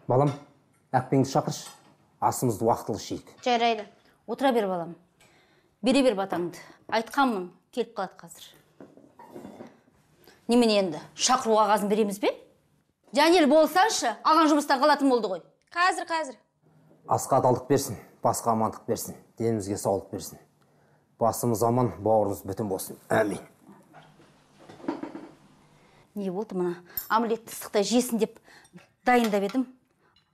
Балам, әкпеңді шақыршы. Асымызды уақытылы ішейік. Жарайды. Отыра бер, балам. Бере бер батаңды. Айтқанмын, келіп қалады қазір. Немен енді? Шақыру қағазын береміз бе? Жанел болсаншы, аған жұмыстан қалатын болды ғой. Қазір. Асқа адалдық берсін, басқа амандық берсін, денімізге саулық берсін. Басымыз аман, бауырымыз бүтін болсын. Әмин. Не болды мына? Омлетті ыстықта жесін деп дайындап едім.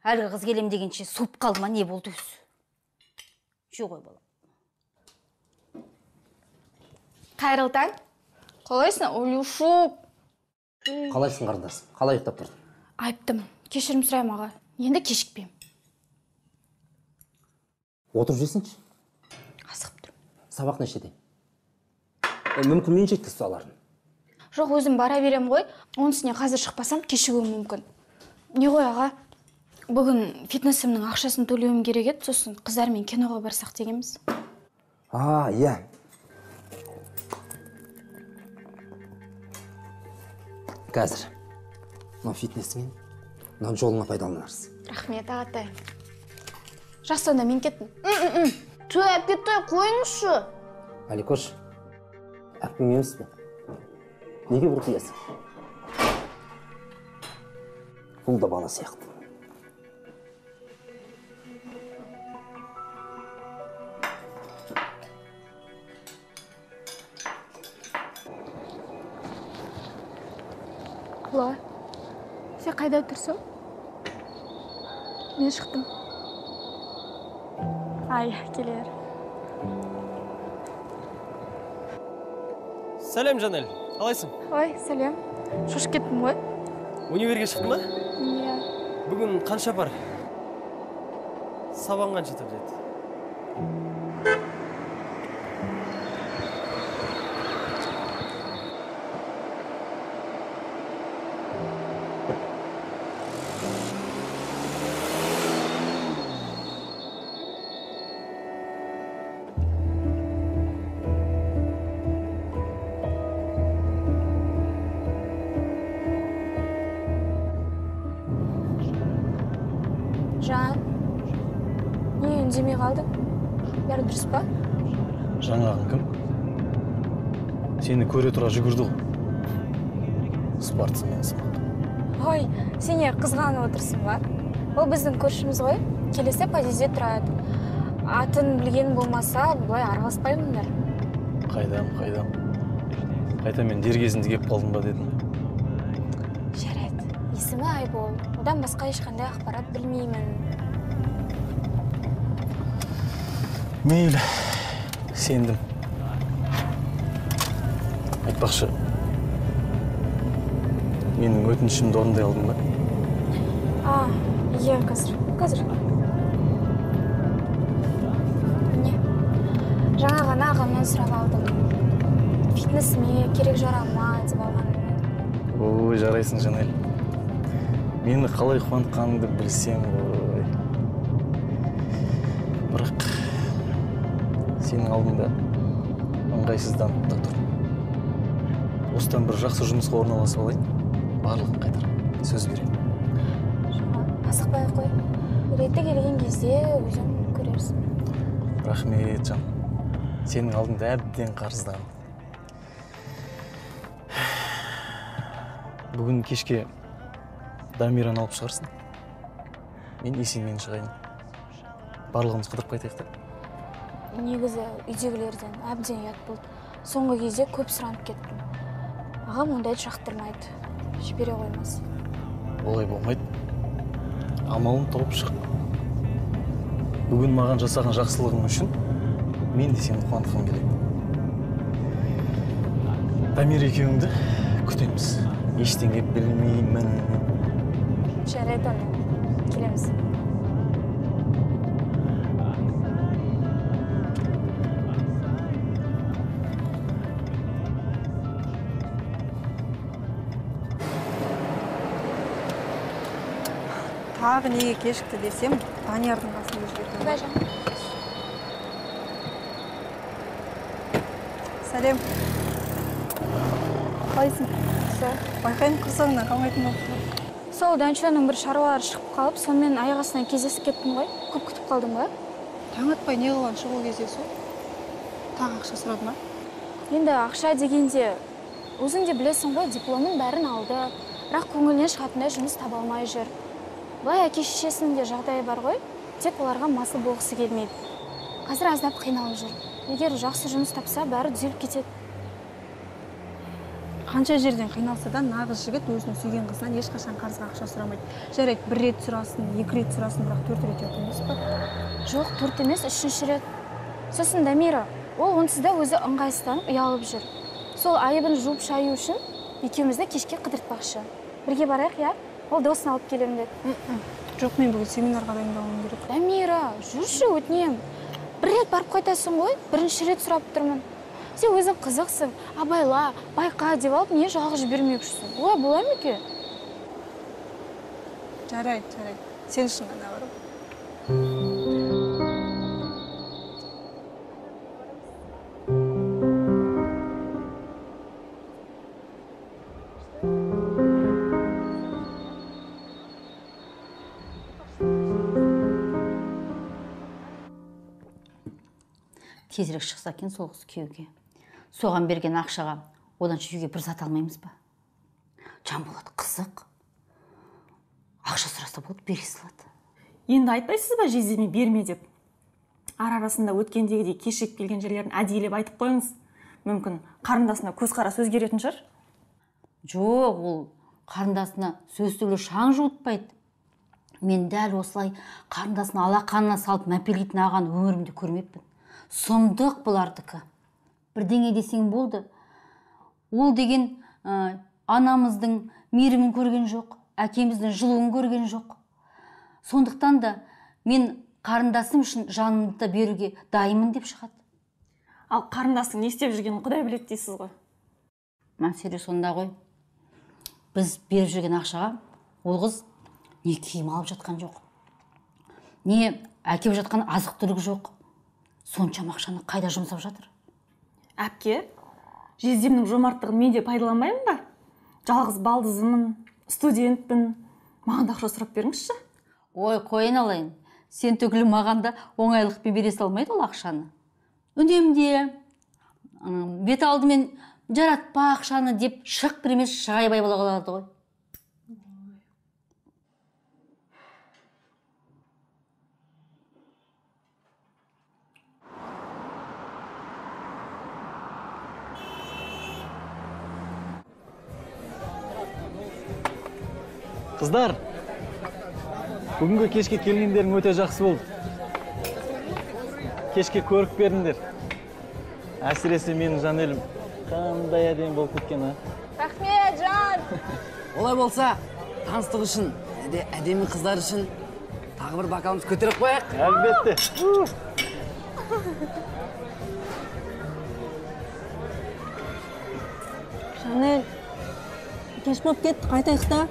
Әлгі қыз келем дегенше суып қалды ма, не болды өзі? Жо ғой балам. Қайырлы таң. Қалайсың, Олюшук? Қалайсың, қарындасым? Қалай ұйықтап тұрдың? Айыптым. Кешірім сұраймын аға. Енді кешікпеймін. Отырып жесінші. Асығып тұрмын. Сабақ нешеде? Мүмкін мен жеткізіп аларын. Жоқ, өзім бара берем ғой. Оның үстіне қазір шықпасам, кешігуім мүмкін. Не ғой аға? Бүгін фитнесімнің ақшасын төлеуім керек еді, сосын қыздармен киноға барсақ дегенбіз. Иә. Қазір. Мына фитнесімен, мына жолыңа пайдаланарсыз. Рахмет, ағатай. Жақсы, онда мен кеттім. Той, әпкеттай, қойыңызшы. Аликош, әкпің емес пе? Неге бұртиясың? Бұл да бала сияқты. Құла, сен қайда тұрсың? Мен шықтым. Келер. Сәлем, Жанел. Қалайсың? Сәлем. Шошып кеттім ғой. Универге шықты ма? Иә. Бүгін қанша бар? Сабан қанша төледі? Жан, не үндемей қалдың? Бәрі дұрыс па? Жаңағың кім? Сені көре тұра жүгірді ғой. Спортсмен сымақ. Сен не қызғанып отырсың ба? Ол біздің көршіміз ғой. Келесі подъезде тұрады. Атын білген болмаса, бұлай араласпаймындар. Қайдам. Қайта мен дер кезінде келіп қалдым ба дедім. Жарайды. Есімі Айбол. Одан басқа ешқандай ақпарат білмеймін. Мейлі, сендім. Айтпақшы, менің өтінішімді орындай алдың ба? Иә, қазір. Не? Жаңа ғана ағамнан сұрап алдым. Фитнесіме керек жарама деп алғанмын. Жарайсың, Жанел. Мені қалай қуантқаныңды білсем ғой. Бірақ сенің алдында ыңғайсызданып та тұр. Осыдан бір жақсы жұмысқа орналасып алайын, барлығын қайтар. Сөз беремін. Асықпай қой. Реті келген кезде өзің көрерсің. Рахмет, Жан. Сенің алдында әбден қарыздамын. Бүгін кешке Дамираны алып шығарсың. Мен есенмен шығайын. Барлығымыз қыдырып қайтайық та. Негізі үйдегілерден әбден ұят болды. Соңғы кезде көп сұранып кеттім. Ағам ондайды жақтырмайды. Жібере қоймас. Олай болмайды. Амалын тауып шық. Бүгін маған жасаған жақсылығың үшін мен де сені қуантқым келеді. Дамир екеуіңді күтеміз. Ештеңе білмеймін. Жарайды, келеміз. Тағы неге кешікті десем, Даниярдың қасында жүретін. Құдай жан. Сәлем. Қалайсың? Сол. Байқайын, құрсағыңнан қалмайтын болып тұр. Сол Данчоның бір шаруалары шығып қалып, сонымен аяқ астынан кездесіп кеттім ғой. Көп күтіп қалдым ба? Таң атпай не қылған шығу кездесу? Тағы ақша сұрады ма? Енді ақша дегенде, өзің де білесің ғой, дипломын бәрін алды. Бірақ көңілінен шығатындай жұмыс таба алмай жүр. Былай әке шешесінің де жағдайы бар ғой, тек оларға масыл болғысы келмейді. Қазір аздап қиналып жүр. Егер жақсы жұмыс тапса, бәрі түзеліп кетеді. Қанша жерден қиналса да, нағыз жігіт өзінің сүйген қызынан ешқашан қарызға ақша сұрамайды. Жарайды, 1 рет сұрасын, 2 рет сұрасын, бірақ 4 рет жоқ емес па? Жоқ, 4 емес, 3-ші рет. Сосын Дамира, ол онсыз да өзі ыңғайсызданып, ұялып жүр. Сол айыбын жуып шаю үшін екеумізді кешке қыдыртпақшы. Бірге барайық, я? Ол досын алып келемін деді. Жоқ, мен бүгін семинарға дайындалуым керек. Дамира, жүрші, өтінем. 1 рет барып қайтасың ғой, 1-ші рет сұрап тұрмын. Сен өзің қызықсың, абайла, байқа деп алып, не жалғыз жібермекшісің. Олай бола ма екен? Жарайды. Сен үшін ғана барып. Тезірек шықса екен сол қыз күйеуге. Соған берген ақшаға одан шүйге бір зат алмаймыз ба? Жанболат қызық. Ақша сұраса болды, бере салады. Енді айтпайсыз ба жездеме берме деп? Арасында өткендегідей кешігіп келген жерлерін әдейілеп айтып қойыңыз. Мүмкін қарындасына көзқарас өзгеретін шығар? Жоқ, ол қарындасына сөз түгілі шаң жуытпайды. Мен дәл осылай қарындасына алақанына салып мәпелейтін аған өмірімде көрмеппін. Сұмдық бұлардікі. Бірдеңе десең болды. Ол деген анамыздың мейірімін көрген жоқ, әкеміздің жылуын көрген жоқ. Сондықтан да мен қарындасым үшін жанымды да беруге дайынмын деп шығады. Ал қарындастың не істеп жүргенін Құдай біледі дейсіз ғой. Мәселе сонда ғой. Біз беріп жүрген ақшаға ол қыз не киім алып жатқан жоқ, не әкеп жатқан азық түлік жоқ. Соншама ақшаны қайда жұмсап жатыр? Әпке, жездемнің жомарттығын мен де пайдаланбаймын ба? Жалғыз балдызымын, студентпін. Маған да ақша сұрап беріңізші. Ой, қойын алайын. Сен түгілі маған да оңайлықпен бере салмайды ол ақшаны. Үнемде бет алдымен жаратпа ақшаны деп шық бір емес шығайбай бола қалады ғой. Қыздар, бүгінгі кешке келгендерің өте жақсы болды. Кешке көріп бердіңдер. Әсіресе менің Жанелім қандай әдемі болып кеткен, Рахмет, Жан! Олай болса, таныстық үшін, әдемі қыздар үшін тағы бір бокалымыз көтеріп қояйық. Әлбетте. Жанел, кеш болып кетті, қайтайық та.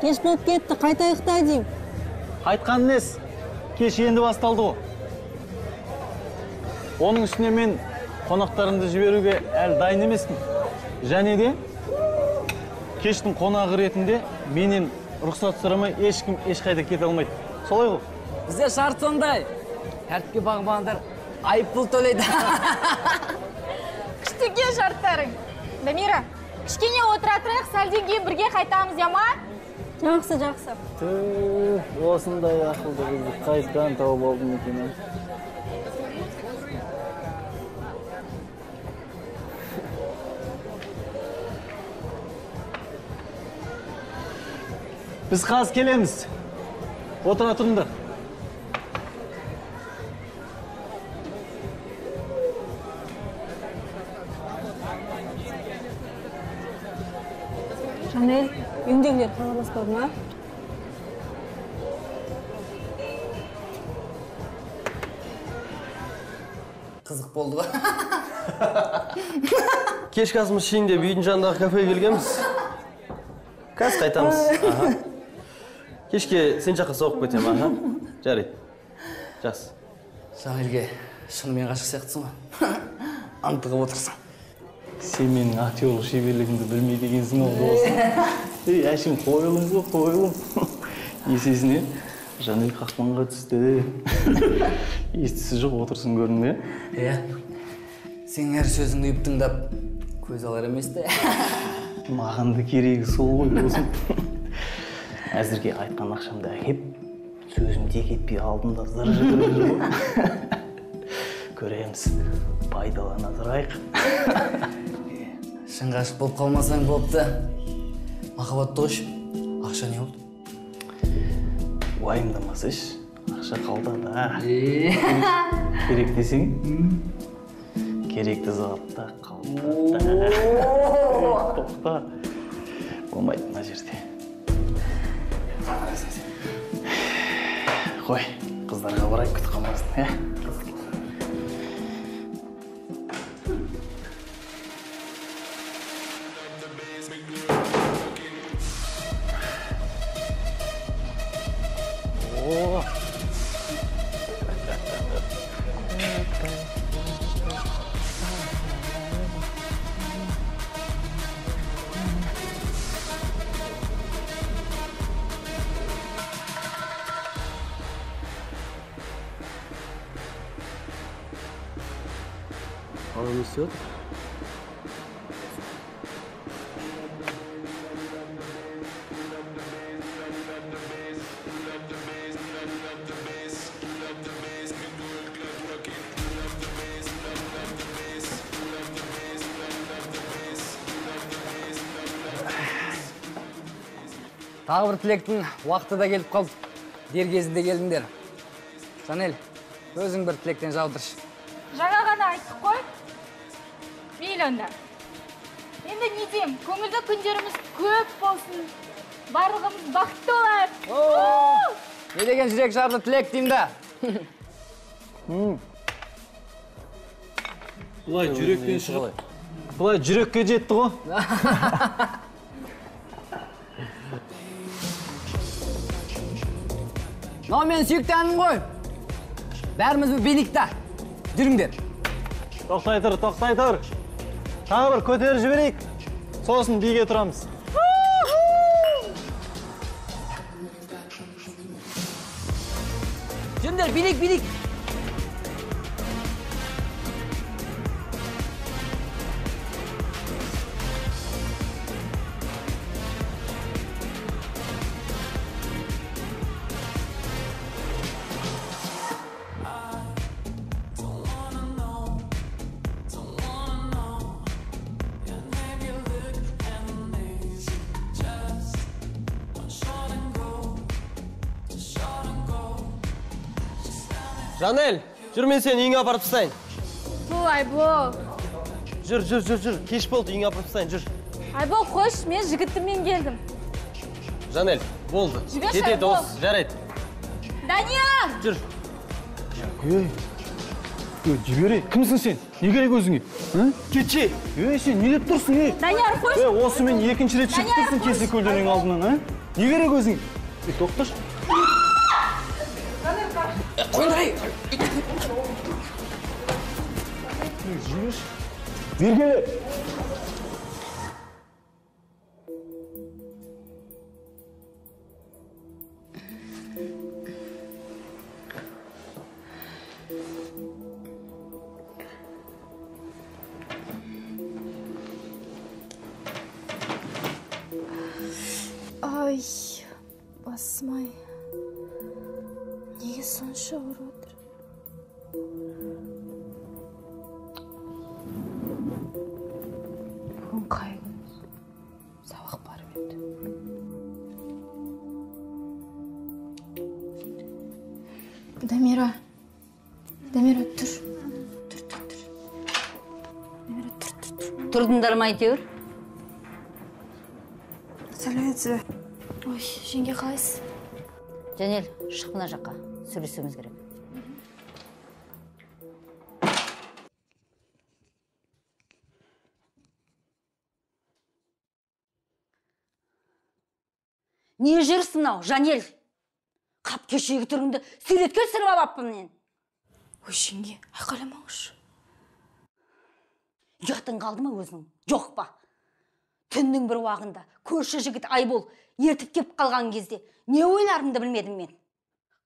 Кеш болып кетті, қайтайық та дейм. Айтқан нес, кеш енді басталды ғой. Оның үстіне мен қонақтарымды жіберуге әлі дайын емеспін. Және де кештің қонағы ретінде менен рұқсат сұрамай ешкім ешқайда кете алмайды. Солай ғой? Бізде шарт сондай. Тәртіпке бағынбағандар айыппұл төлейді. Күштіге шарттарың. Дамира, кішкене отыра тұрайық, сәлден кейін бірге қайтамыз, яма? Жақсы. Осындай ақылды қызды қайдан тауып алдым екен. Біз қазір келеміз. Отыра тұрыңдар. Жанел, үйіндегілер хабарласпады ма? Қызық болды ғой. Кешкі асымыз ішейін деп үйдің жанындағы кафеге келгенбіз. Қазір қайтамыз. Кешке сен жаққа соғып кетем, жарайды. Жақсы. Жанелге шынымен ғашық сияқтысың ғой. Антығып отырсың. Сен менің актерлық шеберлігімді білмейді екенсің ғой. Ей, әшім қойылым ғой, қойылым. Есесіне Жанел қақпанға түсті. Естісі жоқ отырсын көрінді. Иә. Сен әр сөзіңді үйіп тыңдап, көз алар емес те. Маған да керегі сол ғой досым. Әзірге айтқан ақшамды әкеп, сөзім тек етпей алдында зыр жүгіріп жүр ғой. Көреміз, пайдалана тұрайық. Шын ғашық болып қалмасаң болыпты. Махаббатты қойшы, ақша не болды? Уайымдамасыш, ақша қалтада. Керек десең, керекті затта қалтада. Тоқта, болмайды мына жерде. Қой, қыздарға барай күтіп қалмасын, Анау не істеп отыр? Тағы бір тілектің уақыты да келіп қалды. Дер кезінде келдіңдер. Жанел, өзің бір тілектен жаудыршы. Жаңа ғана айттық қой. Мейлі онда. Енді не деймін, көңілді күндеріміз көп болсын. Барлығымыз бақытты болайық. Не деген жүрек жарды тілек деймін да. Бұлай жүректен шығып, бұлай жүрекке жетті ғой. Мынау мен сүйікті әнім ғой. Бәріміз бір билікте. Жүріңдер. Тоқтай тұр. Тағы бір көтеріп жіберейік. Сосын биге тұрамыз. Жүріңдер, билік. Жанел, жүр мен сені үйіңе апарып тастайын. Айбол. Жүр. Кеш болды, үйіңе апарып тастайын, жүр. Айбол, қош, мен жігітіммен келдім. Жанел, болды. Жіберші, Кетеді Айбол. осы, жарайды. Данияр! Жүр. Жіберей, кімсің сен? Не керек өзіңе? Кетші. Сен не деп тұрсың? Данияр, қош. Осы мен екінші рет шығып тұрсың кесе көлденің алдынан, не керек өзің? Тоқташ. Қойдай! Бергеле! Ай, басым-ай. Неге сонша ауырып отыр? Бүгін қай күн? Сабақ барып еді. Дамира, тұр. Тұрдыңдар ма әйтеуір? Сәлеметсіз бе? Ой, жеңге қалайсыз? Жанел, шық мына жаққа. Сөйлесуіміз керек. Не жүрсің мынау, Жанел? Қап кешегі түріңді сөйлеткен сырып алаппын мен. Ой, жеңге, айқайламаңызшы. Ұятың қалды ма өзің? Жоқ па? Түннің бір уағында көрші жігіт Айбол ертіп кеп қалған кезде не ойларымды білмедім мен.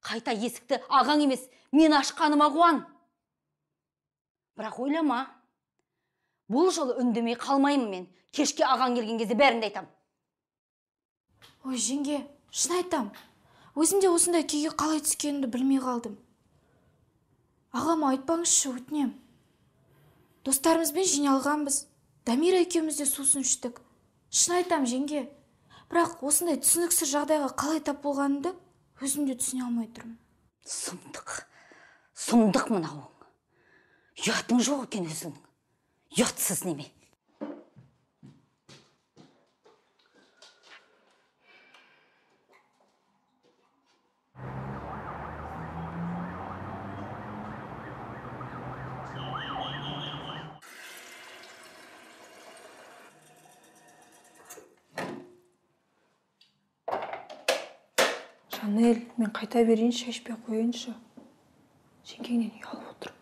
Қайта есікті ағаң емес, мен ашқаныма қуан. Бірақ ойлама, бұл жолы үндемей қалмаймын мен. Кешке ағаң келген кезде бәрінде айтам. Ой, жеңге, шын айтам. Өзім де осындай күйге қалай түскенімді білмей қалдым. Ағама айтпаңызшы, өтінем. Достарымызбен жиналғанбыз. Дамира екеуміз де сусын іштік. Шын айтам, жеңге. Бірақ осындай түсініксіз жағдайға қалай тап болғанымды өзім де түсіне алмай тұрмын. Сұмдық мынауың. Ұятың жоқ екен өзіңнің. Ұятсыз неме. Жанель, мен қайта берейінші, шешпей қойыншы. Жеңгеңнен ұялып отыр.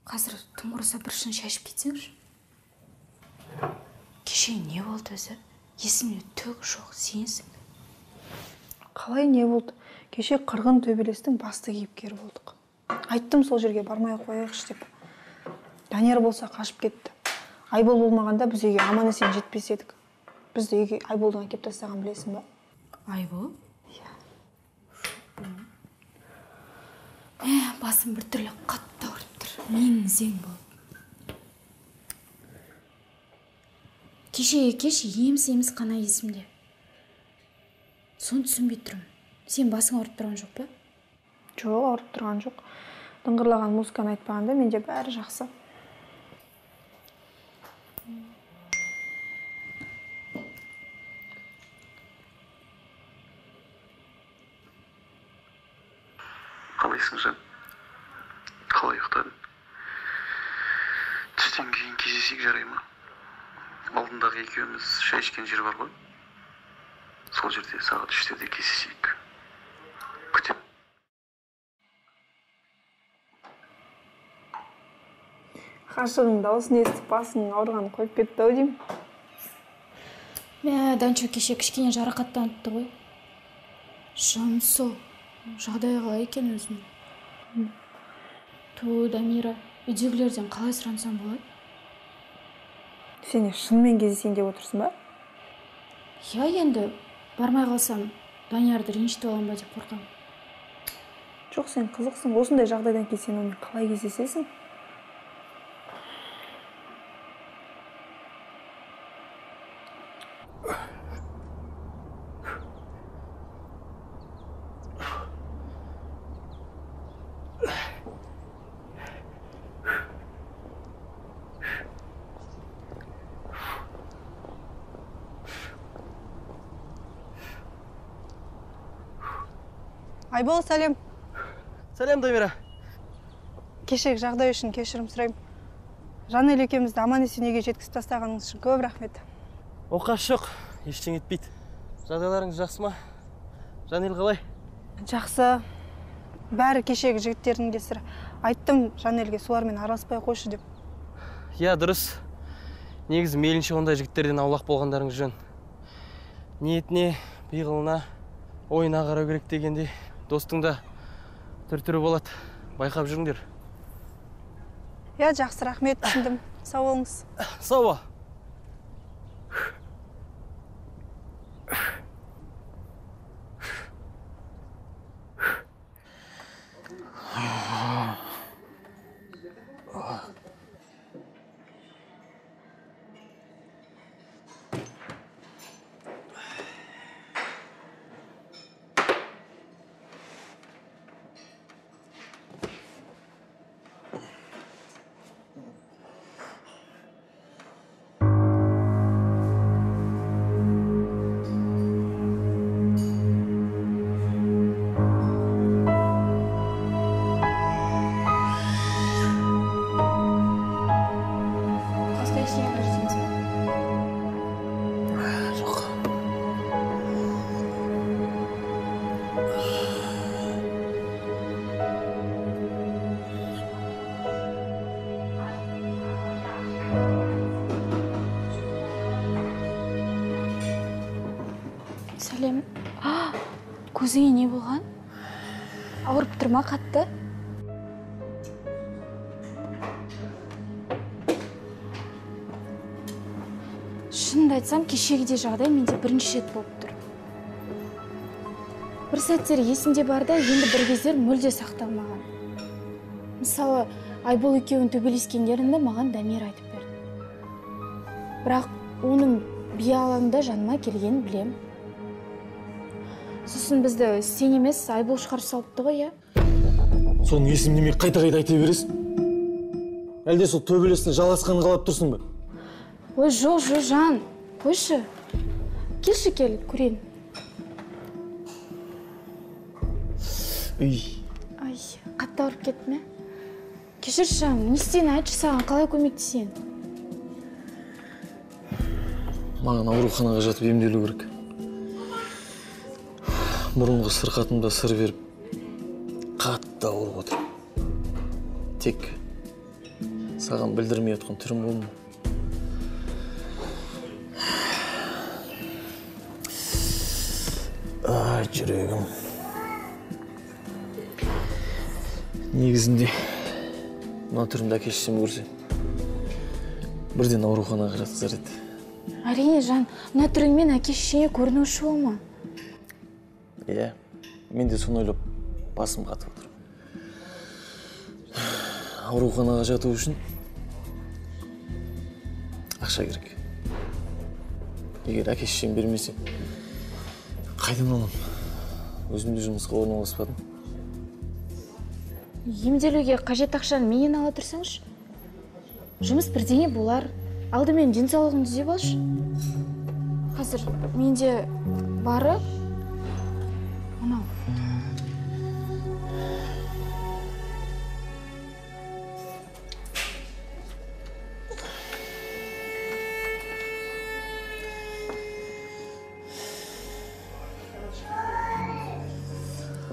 Қазір тым құрыса бір шын шешіп кетсеңші. Кеше не болды өзі? Есімде түк жоқ, сенсің. Қалай не болды? Кеше қырғын төбелестің басты кейіпкері болдық. Айттым сол жерге бармай қояйықшы деп. Данияр болса қашып кетті. Айбол болмағанда біз үйге аман есен жетпес едік. Бізді үйге Айболдың әкеп тастаған білесің ба? Айбол? Иә. Басым біртүрлі қатты ауырып тұр. Мен зең болып. Кешегі кеш еміс қана есімде. Соны түсінбей тұрмын. Сен басың ауырып тұрған жоқ па? Жоқ, ауырып тұрған жоқ. Дыңғырлаған музыканы айтпағанда менде бәрі жақсы. Қалайсың, жан? Қалай ұйықтадың? Түстен кейін кездесейік, жарай ма? Алдындағы екеуміз шай ішкен жер бар ғой? Сол жерде сағат 3-те кездесейік. Күтем. Ғашығың дауысын естіп басының ауырғанын қойып кетті-ау деймін. Данчо кеше кішкене жарақаттаныпты ғой. Жұмсо, жағдайы қалай екен өзінің? Дамира, үйдегілерден қалай сұрансам болады? Сен шынымен кездесейін деп отырсың ба? Я, енді бармай қалсам, Даниярды ренжітіп аламын ба деп қорқам. Жоқ, сен қызықсың. Осындай жағдайдан кейін сен онымен қалай кездесесің? Айбол, сәлем. Сәлем, Дамира. Кешегі жағдай үшін кешірім сұраймын. Жанель екеумізді аман есен үйге жеткізіп тастағаныңыз үшін көп рахмет. Оқас жоқ, ештеңе етпейді. Жағдайларыңыз жақсы ма? Жанель қалай? Жақсы. Бәрі кешегі жігіттердің кесірі. Айттым Жанельге солармен араласпай қойшы деп. Я, дұрыс. Негізі мейлінше ондай жігіттерден аулақ болғандарыңыз жөн. Ниетіне, пиғылына, ойына қарау керек дегенде, достың да түр-түрі болады. Байқап жүріңдер. Я, жақсы, рахмет, түсіндім. Сау болыңыз. Сау бол. Көзіңе не болған? Ауырып тұр ма қатты? Шынымды айтсам, кешегідей жағдай менде бірінші рет болып тұр. Бір сәттер есімде барда, енді бір кездер мүлде сақталмаған. Мысалы, Айбол екеуін төбелескендерінде маған Дамир айтып берді. Бірақ оның бие алаңында жаныма келгенін білем. Сосын бізді сен емес Айбол шығарып салыпты ғой, иә? Соның есімдемей қайта-қайта айта бересің? Әлде сол төбелестің жалғасқанын қалап тұрсың ба? Ой, жоқ, Жан, қойшы. Келші кел, көрейін. Ай, қатты ауырып кетті ме? Кешір, Жан, не істейін, айтшы саған, қалай көмектесейін? Маған ауруханаға жатып емделу керек. Бұрынғы сырқатымда сыр беріп, қатты ауырып отыр. Тек саған білдірмей отқан түрім болма. Ай, жүрегім. Негізінде мына түрімді әке-шешем көрсе, бірден ауруханаға жатқызар еді. Әрине, Жан, мына түріңмен әке-шешеңе көрінуші болма. Иә, мен де соны ойлап басым қатып отыр. Ауруханаға жату үшін ақша керек. Егер әке-шешем бермесе, қайдан алам? Өзімде жұмысқа орналаспадым. Емделуге қажет ақшаны менен ала тұрсаңшы. Жұмыс бірдеңе болар. Алдымен денсаулығыңды түзеп алшы. Қазір менде бары мынау.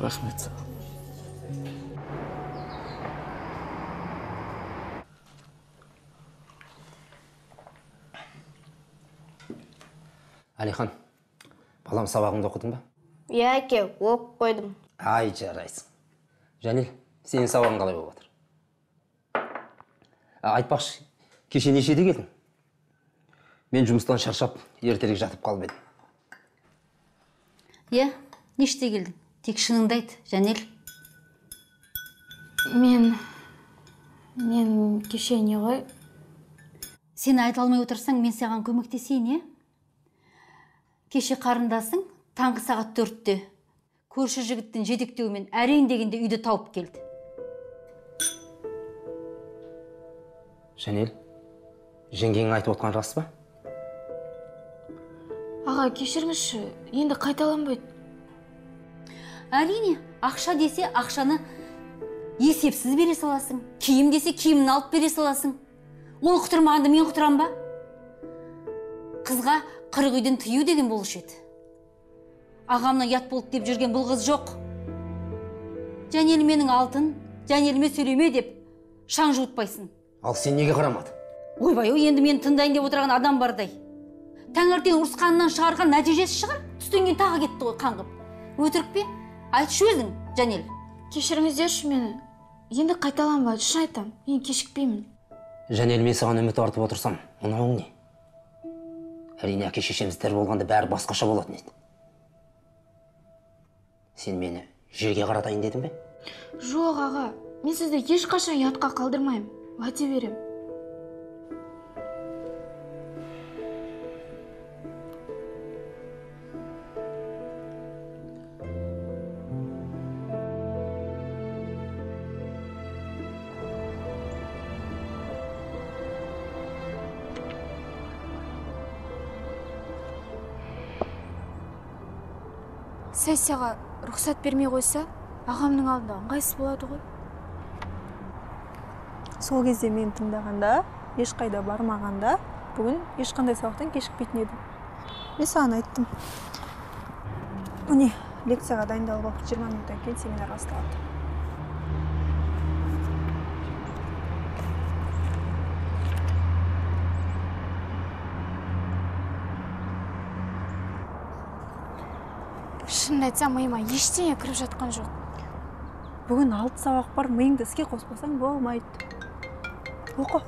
Рахмет. Алихан, балам, сабағыңды оқыдың ба? Иә, әке, оқып қойдым. Ай, жарайсың. Жанел, сенің сабағың қалай болып жатыр? Айтпақшы, кеше нешеде келдің? Мен жұмыстан шаршап, ертерек жатып қалып едім. Иә, неште келдің? Тек шыныңды айт, Жанел. Мен кеше не ғой? Сен айта алмай отырсаң, мен саған көмектесейін, е? Кеше қарындасың таңғы сағат 4-те көрші жігіттің жетектеуімен әрең дегенде үйді тауып келді. Жанел, жеңгең айтып отқан рас па? Аға, кешіріңізші, енді қайталанбайды. Әрине, ақша десе ақшаны есепсіз бере саласың, киім десе киімін алып бере саласың. Ол құтырмағанды мен құтырам ба? Қызға 40 үйден тыю деген болушы еді. Ағамның ят болды деп жүрген бұл қыз жоқ. Жанел менің алтын, Жанеліме сөйлеме деп шаң жуытпайсың. Ал сен неге қарамады? Ойбай, енді мен тыңдайын деп отырған адам бардай. Таңертең ұрысқанынан шығарған нәтижесі шығар, түстен кейін тағы кетті ғой қаңғып. Өтірік пе? Айтшы өзің, Жанел. Кешіріңіздерші мені. Енді қайталанбайды, шын айтам. Мен кешікпеймін. Жанел, мен саған үміт артып отырсам, мынауың не? Әрине, әке-шешеміз тірі болғанда бәрі басқаша болатын еді. Сен мені жерге қаратайын дедің бе? Жоқ, аға. Мен сізді ешқашан ұятқа қалдырмаймын. Уәде берем. Сессияға рұқсат бермей қойса, ағамның алдында ыңғайсыз болады ғой. Сол кезде мен тыңдағанда, ешқайда бармағанда, бүгін ешқандай сабақтан кешікпейтін едім. Мен саған айттым. Міне, лекцияға дайындалып алып 20 минуттан кейін семинар басталады. Шынымды айтсам, миыма ештеңе кіріп жатқан жоқ. Бүгін 6 сабақ бар, миыңды іске қоспасаң болмайды. Оқы.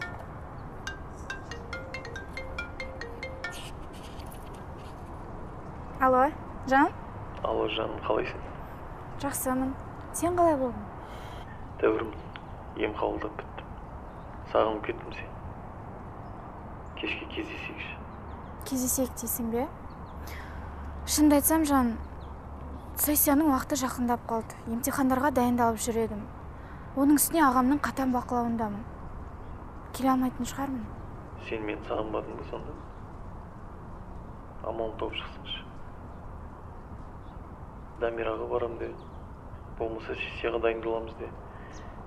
Алло, Жан? Алло, жаным, қалайсың? Жақсымын. Сен қалай болдың? Дәуірмін. Ем қабылдап біттім. Сағынып кеттім сен. Кешке кездесейікші. Кездесейік дейсің бе? Шынымды айтсам, Жан, сессияның уақыты жақындап қалды. Емтихандарға дайындалып жүр едім. Оның үстіне ағамның қатаң бақылауындамын. Келе алмайтын шығармын. Сен мені сағынбадың ба сонда? Амалын тауып шықсыншы. Дамираға барам де, болмаса сессияға дайындаламыз де.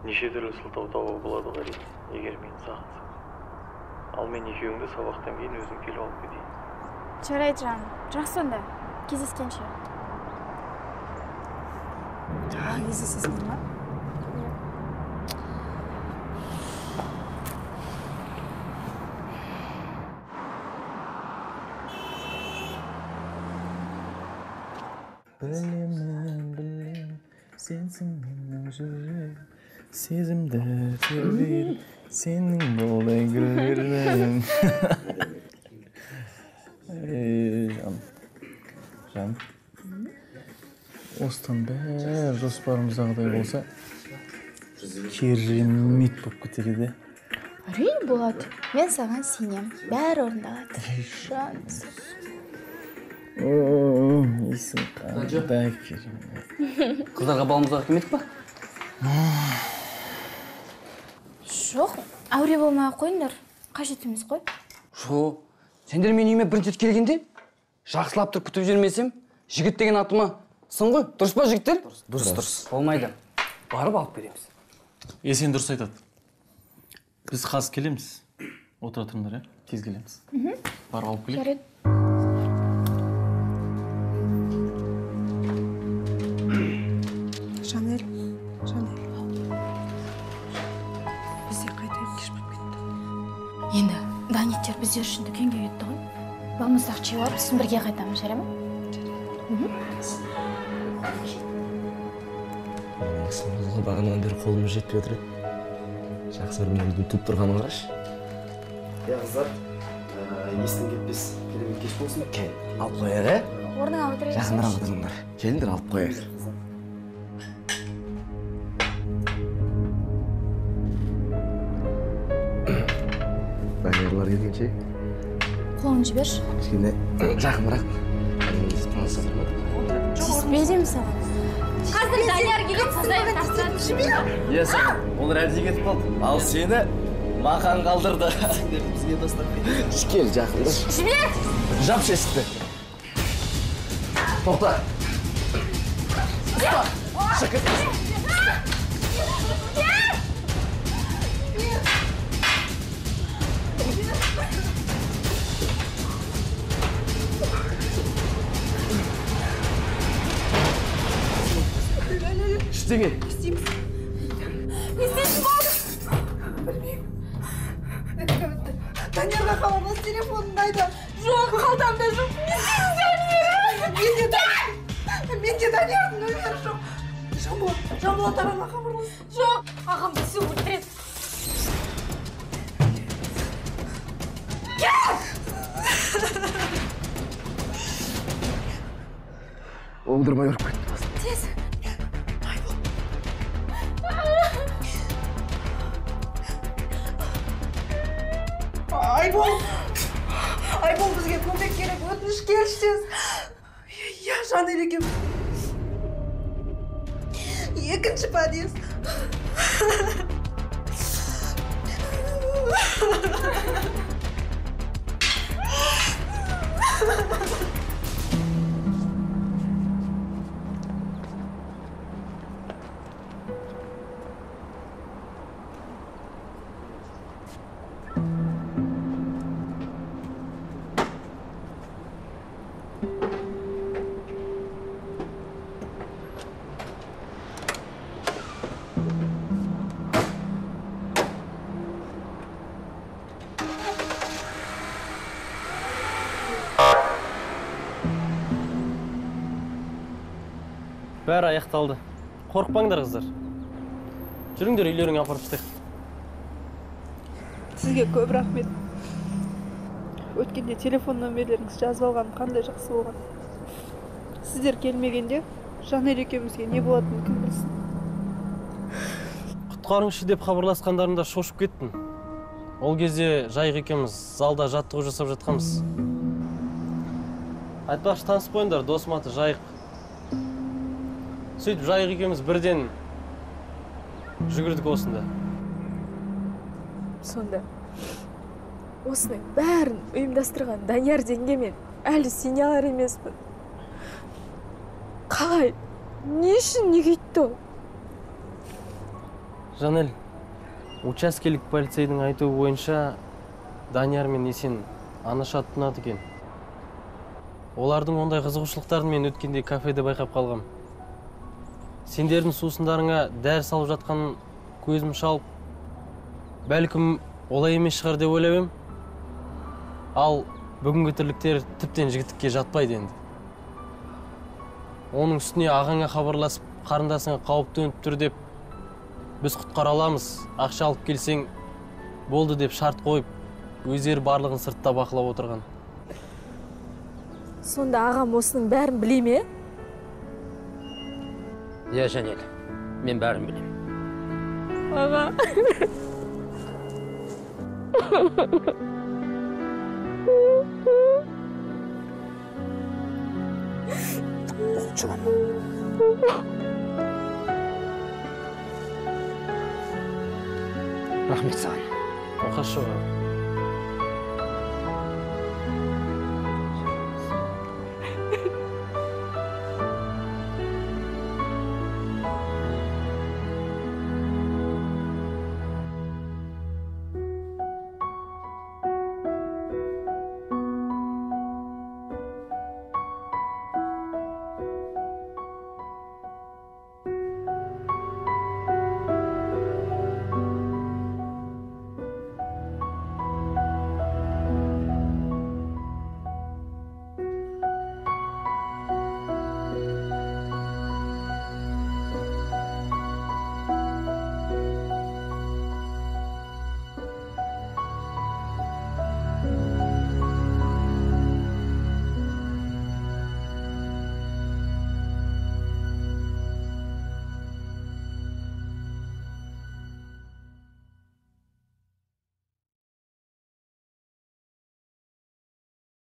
Неше түрлі сылтау тауып болады ғой, егер мені сағынсаң. Ал мен екеуіңді сабақтан кейін өзім келіп алып кетейін. Жарайды, Жан. Жақсы онда. Кездескенше. Кездесесіңдер ма? Білемін, сенсің менің жүрегім, сезімді тербейді, сенің болдай гүлдерім. Жан, осыдан бәрі жоспарымыздағыдай болса, керемет болып кетер еді. Әрине болады. Мен саған сенем. Бәрі орындалады. Шанс. Есің қандай керемет. Қыздарға балымызға келмедік па? Жоқ, әуре болмай қойыңдар. Қажет емес қой. Жо, сендер мен үйіме бірінші рет келгенде жақсылап тұрып күтіп жүрмесем, жігіт деген атыма сын ғой. Дұрыс па, жігіттер? Дұрыс. Болмайды. Барып алып береміз. Сен дұрыс айтады. Біз қазір келеміз. Отыра тұрыңдар, тез келеміз. Барып алып келейік. Жарайды. Жанель. Бізде қайтайық, кеш болып кетті. Енді Даниктер біздер үшін дүкенге кетті ғой. Балымыздағы чай бар, сосын бірге қайтамыз, жарай ма? Смолға бағанаған бері қолымыз жетпей отыр еді. Жақсы бір менің туып тұрғанын қарашы. Қыздар, естің кетпес, керемет кеш болсын. Кел, алып қояқ, ә? Орныңа отырайық. Жақынырақ отырыңдар. Келіңдер, алып қояқ. Даниярлар келгенше Қолын жіберші. кішкене жақынырақ. Тиіспе деймін саған. Қазір Данияр келіп сазайып тастады. Есі, олар әлде кетіп қалды. Ал сені маған қалдырды. Сендерді бізге тастап кетті. Кел, жақында. Жібер! Жап шешікті. Тоқта. Тоқта. Шықыр. Істеме. Не істейсің болды? Білмеймін. Даниярға хабарлас, телефонын айда. Жоқ, қалтамда жоқ. Не істейсің Данияр? Менде Даниярдың нөмері жоқ. Жанболат ағаңа хабарлас. Жоқ, ағам бізді өлтіреді. Олдырмай ұрып кетті. Тез. Айбол, бізге көмек керек, өтініш келші тез. Я Жанель екем. Екінші подъезд. бәрі аяқталды. Қорықпаңдар қыздар. Жүріңдер үйлеріңе апарып тастайық. Сізге көп рахмет. Өткенде телефон номерлеріңізді жазып алғаным қандай жақсы болған. Сіздер келмегенде Жанель екеумізге не болатынын кім білсін. Құтқарыңызшы деп хабарласқандарында шошып кеттім. Ол кезде Жайық екеуміз залда жаттығу жасап жатқанбыз. Айтпақшы, танысып қойыңдар, досым аты Жайық. Сөйтіп Жайық екеуміз бірден жүгірдік осында. Сонда осының бәрін ұйымдастырған Данияр денге мен әлі сене алар емеспін. Қалай? Не үшін неге өйтті ол? Жанель, учаскелік полицейдің айтуы бойынша Данияр мен Есен анаша тұнады екен. Олардың ондай қызығушылықтарын мен өткенде кафеде байқап қалғам. Сендердің сусындарыңа дәр салып жатқан көзім шалып, бәлкім олай емес шығар деп ойлап ем. Ал бүгінгі тірліктер тіптен жігіттікке жатпайды енді. Оның үстіне ағаңа хабарласып, қарындасыңа қауіп төніп тұр деп, біз құтқара аламыз, ақша алып келсең болды деп шарт қойып, өздері барлығын сыртта бақылап отырған. Сонда ағам осының бәрін біле ме? Иә, Жанель, мен бәрін білем. Аға. Оқытшылан. Рахмет саған. Оқашы